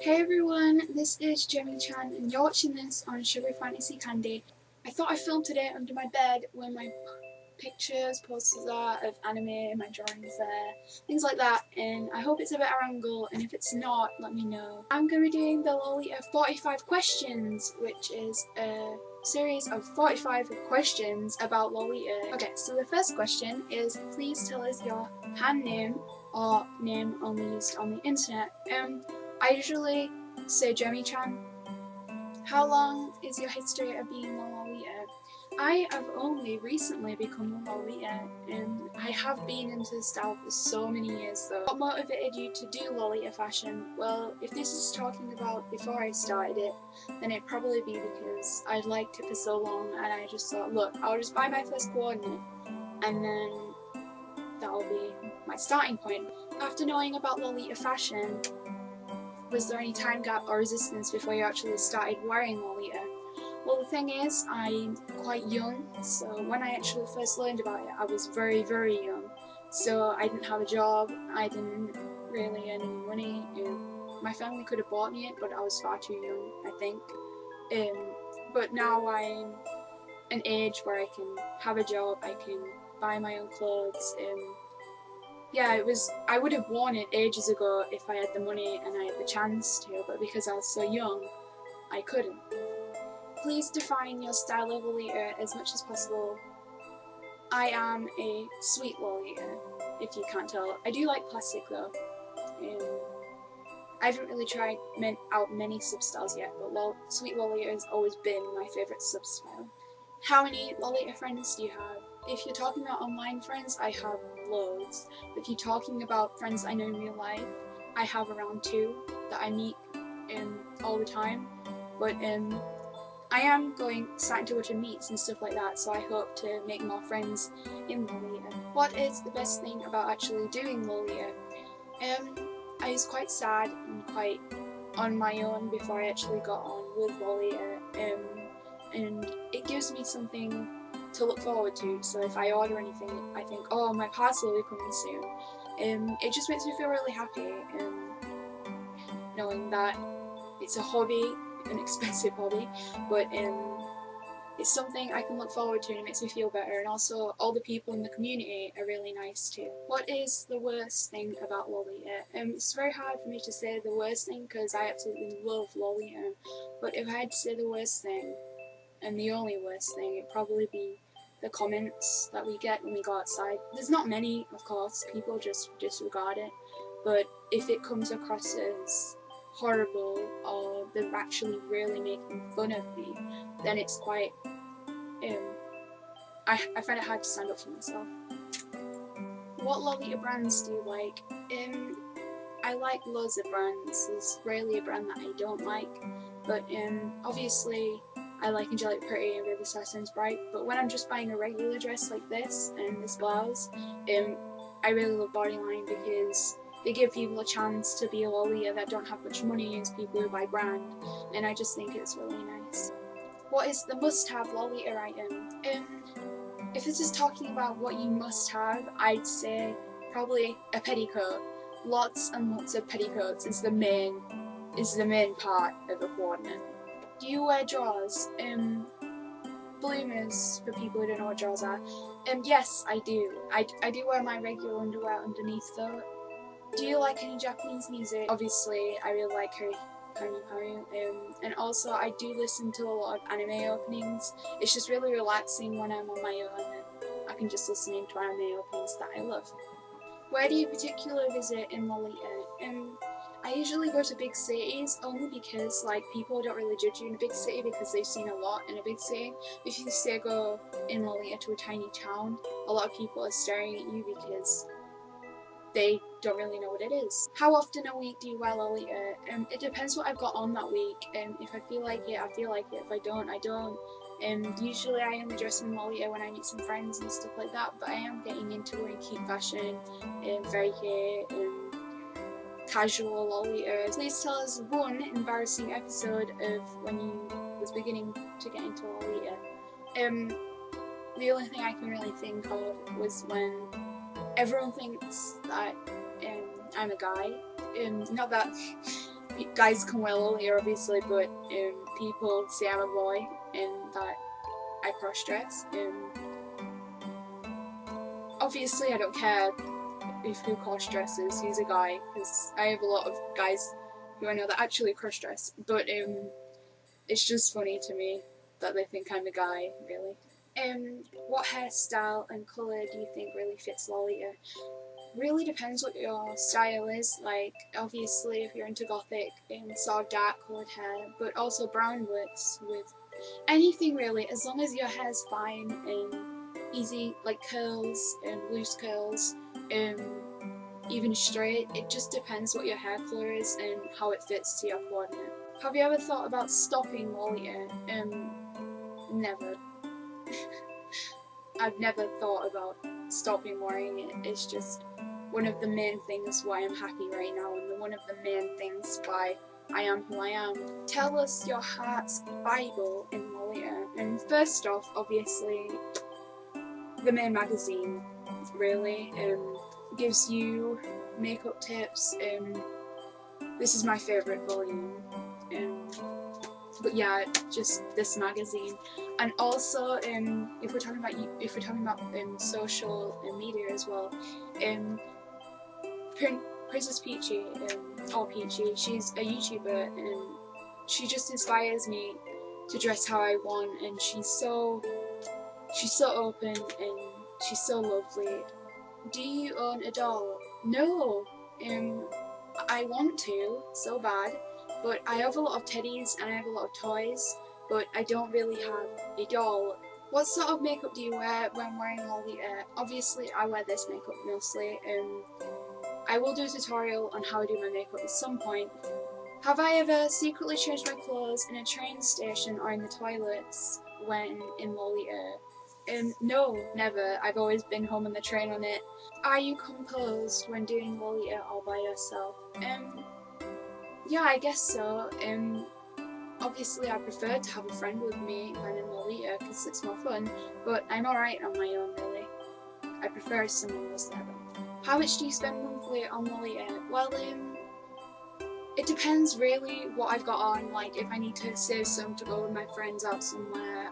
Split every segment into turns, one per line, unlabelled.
Hey everyone, this is Jemmy Chan and you're watching this on Sugar Fantasy Candy. I thought I filmed today under my bed where my pictures, posters are of anime and my drawings there, things like that, and I hope it's a better angle, and if it's not, let me know. I'm going to be doing the Lolita 45 questions, which is a series of 45 questions about Lolita. Okay, so the first question is, please tell us your hand name or name only used on the internet. I usually say Jemmy Chan. How long is your history of being a Lolita? I have only recently become a Lolita, and I have been into the style for so many years though. What motivated you to do Lolita fashion? Well, if this is talking about before I started it, then it'd probably be because I'd liked it for so long and I just thought, look, I'll just buy my first coordinate and then that'll be my starting point. After knowing about Lolita fashion, was there any time gap or resistance before you actually started wearing Lolita? Well, the thing is, I'm quite young, so when I actually first learned about it, I was very, very young. So I didn't have a job, I didn't really earn any money. My family could have bought me it, but I was far too young, I think. But now I'm an age where I can have a job, I can buy my own clothes. Yeah, I would have worn it ages ago if I had the money and I had the chance to, but because I was so young, I couldn't. Please define your style of Lolita as much as possible. I am a sweet Lolita, if you can't tell. I do like plastic though. I haven't really tried out many substyles yet, but sweet Lolita has always been my favourite substyle. How many Lolita friends do you have? If you're talking about online friends, I have loads. If you're talking about friends I know in real life, I have around 2 that I meet all the time. But I am starting to go to meets and stuff like that, so I hope to make more friends in Lolita. What is the best thing about actually doing Lolita? I was quite sad and quite on my own before I actually got on with Lolita, and it gives me something to look forward to. So if I order anything, I think, oh, my parcel will be coming soon. It just makes me feel really happy, knowing that it's a hobby, an expensive hobby, but it's something I can look forward to and it makes me feel better, and also all the people in the community are really nice too. What is the worst thing about Lolita? It's very hard for me to say the worst thing because I absolutely love Lolita, but if I had to say the worst thing, and the only worst thing, it'd probably be the comments that we get when we go outside. There's not many, of course, people just disregard it, but if it comes across as horrible or they're actually really making fun of me, then it's quite I find it hard to stand up for myself. What Lolita brands do you like? I like loads of brands. There's rarely a brand that I don't like, but obviously I like Angelic Pretty and Baby Star Sounds Bright, but when I'm just buying a regular dress like this and this blouse, I really love Bodyline because they give people a chance to be a Lolita that don't have much money as people who buy brand, and I just think it's really nice. What is the must-have Lolita item? If this is talking about what you must have, I'd say probably a petticoat. Lots and lots of petticoats is the main part of a coordinate. Do you wear drawers? Bloomers, for people who don't know what drawers are. Yes, I do. I do wear my regular underwear underneath though. Do you like any Japanese music? Obviously, I really like Kami, and also I do listen to a lot of anime openings. It's just really relaxing when I'm on my own and I can just listen to anime openings that I love. Where do you particularly visit in Lolita? I usually go to big cities only because people don't really judge you in a big city because they've seen a lot in a big city. If you say go in Lolita to a tiny town, a lot of people are staring at you because they don't really know what it is. How often a week do you wear Lolita? It depends what I've got on that week. If I feel like it, I feel like it. If I don't, I don't. Usually I only dress in Lolita when I meet some friends and stuff like that, but I am getting into wearing cute fashion, very cute, casual Lolita. Please tell us one embarrassing episode of when you was beginning to get into Lolita. The only thing I can really think of was when everyone thinks that I'm a guy. Not that guys can wear Lolita obviously, but people say I'm a boy and that I cross dress. Obviously I don't care if who cross dresses, who's a guy, because I have a lot of guys who I know that actually cross dress, but it's just funny to me that they think I'm a guy, really. What hairstyle and colour do you think really fits Lolita? Really depends what your style is. Like, obviously if you're into gothic and sort of dark coloured hair, but also brown works with anything really, as long as your hair's fine and easy, like curls and loose curls, even straight. It just depends what your hair colour is and how it fits to your coordinate. Have you ever thought about stopping Lolita? Never. I've never thought about stopping wearing it. It's just one of the main things why I'm happy right now, and one of the main things why I am who I am. Tell us your heart's Bible in Lolita. And first off, obviously, the main magazine really gives you makeup tips. This is my favourite volume. But yeah, just this magazine. And also, if we're talking about social media as well, Princess Peachy, or Peachy, she's a YouTuber, and she just inspires me to dress how I want, and she's so open and she's so lovely. Do you own a doll? No. I want to so bad, but I have a lot of teddies and I have a lot of toys, but I don't really have a doll. What sort of makeup do you wear when wearing Lolita? Obviously I wear this makeup mostly. I will do a tutorial on how I do my makeup at some point. Have I ever secretly changed my clothes in a train station or in the toilets when in Lolita? No, never. I've always been home on the train on it. Are you composed when doing Lolita all by yourself? Yeah, I guess so. Obviously I prefer to have a friend with me when in Lolita because it's more fun, but I'm alright on my own really. I prefer if someone was there though. How much do you spend monthly on Lolita? Well, it depends really what I've got on, like if I need to save some to go with my friends out somewhere,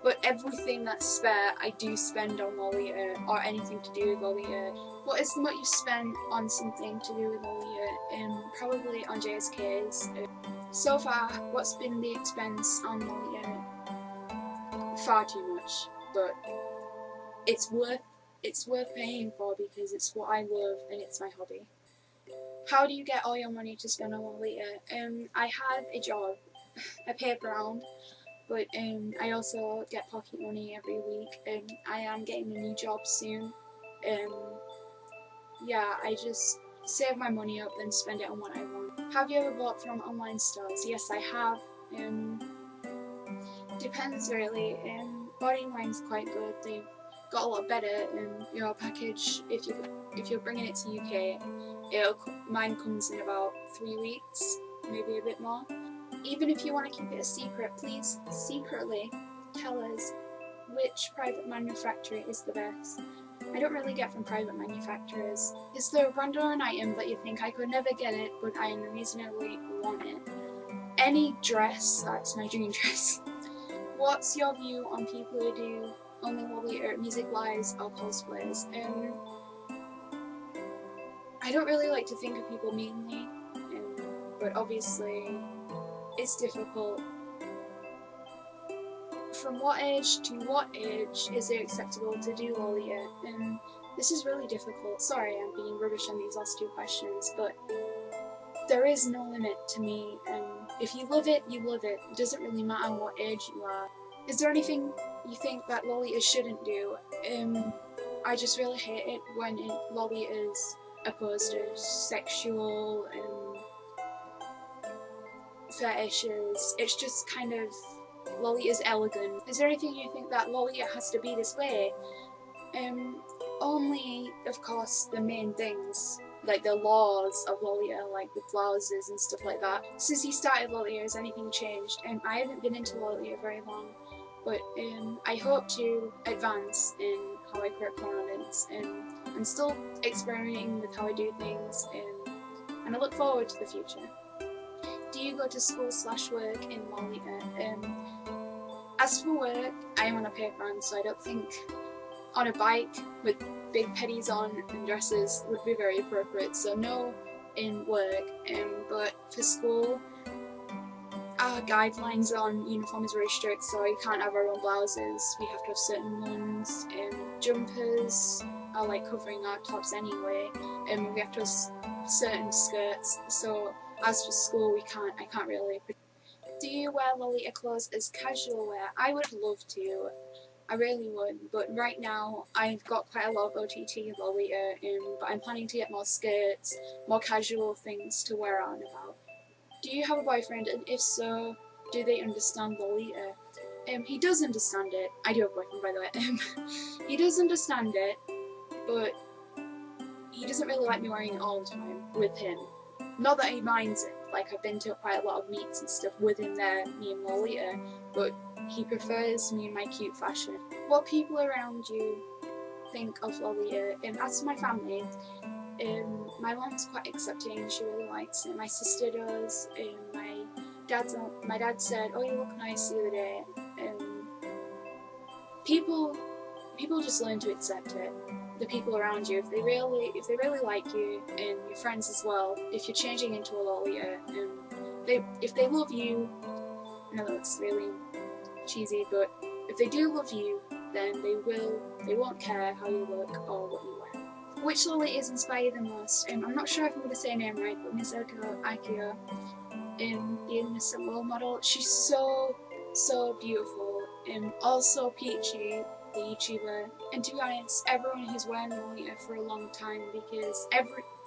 but everything that's spare I do spend on Lolita or anything to do with Lolita. What is what you spend on something to do with Lolita? Probably on JSK's. So far, what's been the expense on Lolita? Far too much, but it's worth paying for because it's what I love and it's my hobby. How do you get all your money to spend on Lolita? I have a job, a paper round, but I also get pocket money every week, and I am getting a new job soon. Yeah, I just save my money up and spend it on what I want. Have you ever bought from online stores? Yes, I have. Depends really. Bodyline's quite good. They've got a lot better in your package. If you're bringing it to UK, mine comes in about 3 weeks, maybe a bit more. Even if you want to keep it a secret, please secretly tell us which private manufacturer is the best. I don't really get from private manufacturers. Is there a brand or an item that you think I could never get it, but I unreasonably want it? Any dress, that's my dream dress. What's your view on people who do only Lolita music lives or cosplays? I don't really like to think of people meanly, but obviously it's difficult. From what age to what age is it acceptable to do Lolita? This is really difficult. Sorry, I'm being rubbish on these last two questions, but there is no limit to me, and if you love it, you love it. It doesn't really matter what age you are. Is there anything you think that Lolita shouldn't do? I just really hate it when Lolita is opposed to sexual fetishes. It's just kind of, Lolita's elegant. Is there anything you think that Lolita has to be this way? Only, of course, the main things, like the laws of Lolita, like the blouses and stuff like that. Since you started Lolita, has anything changed? I haven't been into Lolita very long, but I hope to advance in how I create confidence, and I'm still experimenting with how I do things, and I look forward to the future. do you go to school/work in Lolita? As for work, I am on a paper run, so I don't think on a bike with big petties on and dresses would be very appropriate, so no in work. But for school, our guidelines on uniform is very strict, so we can't have our own blouses, we have to have certain ones, jumpers are like covering our tops anyway, and we have to have certain skirts, so as for school I can't really. Do you wear Lolita clothes as casual wear? I would love to, I really would, but right now I've got quite a lot of OTT Lolita, but I'm planning to get more skirts, more casual things to wear out and about. Do you have a boyfriend, and if so, do they understand Lolita? He does understand it. I do have a boyfriend, by the way. He does understand it, but he doesn't really like me wearing it all the time with him. Not that he minds it, like I've been to quite a lot of meets and stuff with him there, me and Lolita, but he prefers me and my cute fashion. What people around you think of Lolita? As for my family, my mom's quite accepting, she really likes it. My sister does, my dad said, "Oh, you look nice the other day." People just learn to accept it. The people around you, if they really like you, and your friends as well, if you're changing into a Lolita, if they love you, I know that's really cheesy, but if they do love you, then they won't care how you look or what you wear. Which Lolitas inspire you the most? I'm not sure if I'm going to say her name right, but Misako Akio, the innocent role model, she's so beautiful, also Peachy, the YouTuber, and to be honest, everyone who's wearing Lolita for a long time, because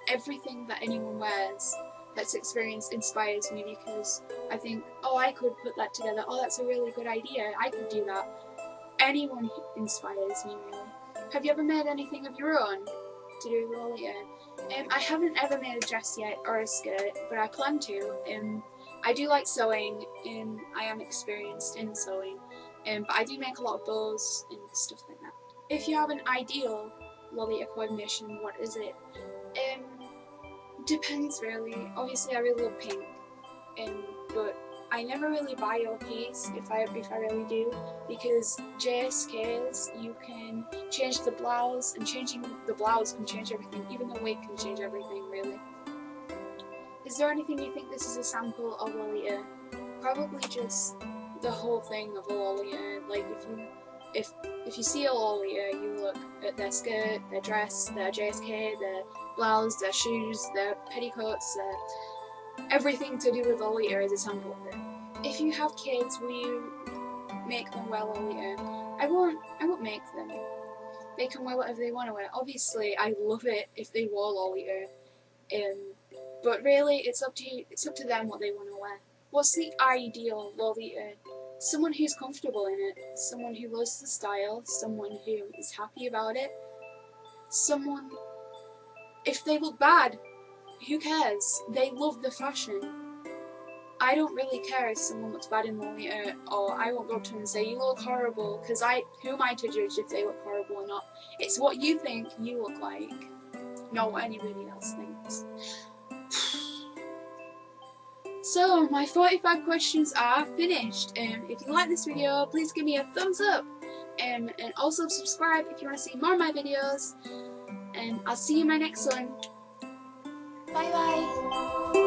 everything that anyone wears that's experienced inspires me, because I think, oh, I could put that together, oh, that's a really good idea, I could do that. Anyone inspires me, really. Have you ever made anything of your own to do with Lolita? I haven't ever made a dress yet, or a skirt, but I plan to. I do like sewing, and I am experienced in sewing, but I do make a lot of bows and stuff like that. If you have an ideal Lolita coordination, what is it? Depends really. Obviously I really love pink, but I never really buy OPs if I really do, because JSKs, you can change the blouse, and changing the blouse can change everything, even the wig can change everything really. Is there anything you think this is a sample of Lolita? Probably just the whole thing of a Lolita. Like if you see a Lolita, you look at their skirt, their dress, their JSK, their blouse, their shoes, their petticoats, their everything to do with Lolita is a sample of it. If you have kids, will you make them wear Lolita? I won't make them. They can wear whatever they want to wear. Obviously, I love it if they wore Lolita, but really, it's up to them what they want to wear. What's the ideal Lolita? Someone who's comfortable in it, someone who loves the style, someone who is happy about it, someone, if they look bad, who cares? They love the fashion. I don't really care if someone looks bad in Lolita, or I won't go up to them and say, you look horrible, because who am I to judge if they look horrible or not? It's what you think you look like, not what anybody else thinks. So, my 45 questions are finished. If you like this video, please give me a thumbs up, and also subscribe if you want to see more of my videos, and I'll see you in my next one. Bye bye!